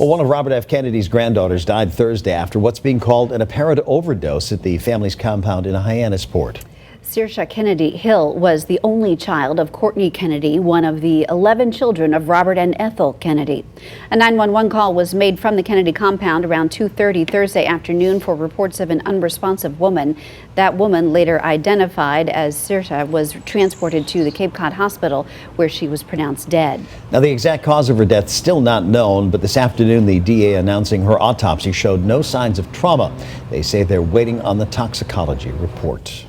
Well, one of Robert F. Kennedy's granddaughters died Thursday after what's being called an apparent overdose at the family's compound in Hyannisport. Saoirse Kennedy Hill was the only child of Courtney Kennedy, one of the 11 children of Robert and Ethel Kennedy. A 911 call was made from the Kennedy compound around 2:30 Thursday afternoon for reports of an unresponsive woman. That woman, later identified as Saoirse, was transported to the Cape Cod Hospital where she was pronounced dead. Now, the exact cause of her death still not known, but this afternoon the DA announcing her autopsy showed no signs of trauma. They say they're waiting on the toxicology report.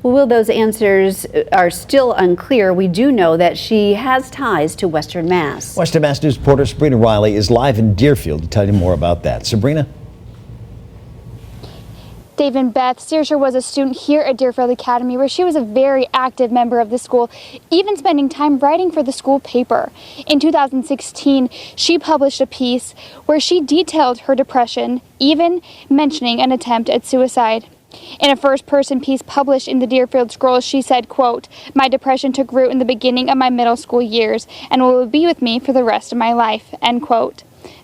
Well, those answers are still unclear. We do know that she has ties to Western Mass. Western Mass News reporter Sabrina Riley is live in Deerfield to tell you more about that. Sabrina? Dave and Beth, Saoirse was a student here at Deerfield Academy where she was a very active member of the school, even spending time writing for the school paper. In 2016, she published a piece where she detailed her depression, even mentioning an attempt at suicide. In a first-person piece published in the Deerfield Scroll, she said, quote, "My depression took root in the beginning of my middle school years and will be with me for the rest of my life," end quote.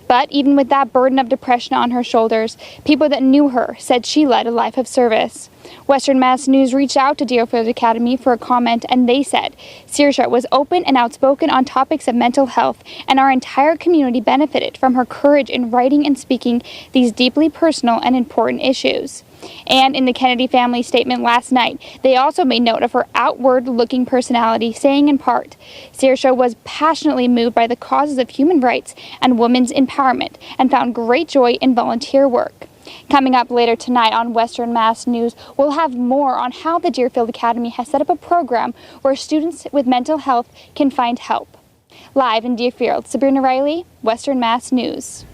But even with that burden of depression on her shoulders, people that knew her said she led a life of service. Western Mass News reached out to Deerfield Academy for a comment, and they said Saoirse was open and outspoken on topics of mental health, and our entire community benefited from her courage in writing and speaking these deeply personal and important issues. And in the Kennedy family statement last night, they also made note of her outward-looking personality, saying in part, Saoirse was passionately moved by the causes of human rights and women's empowerment and found great joy in volunteer work. Coming up later tonight on Western Mass News, we'll have more on how the Deerfield Academy has set up a program where students with mental health can find help. Live in Deerfield, Sabrina Riley, Western Mass News.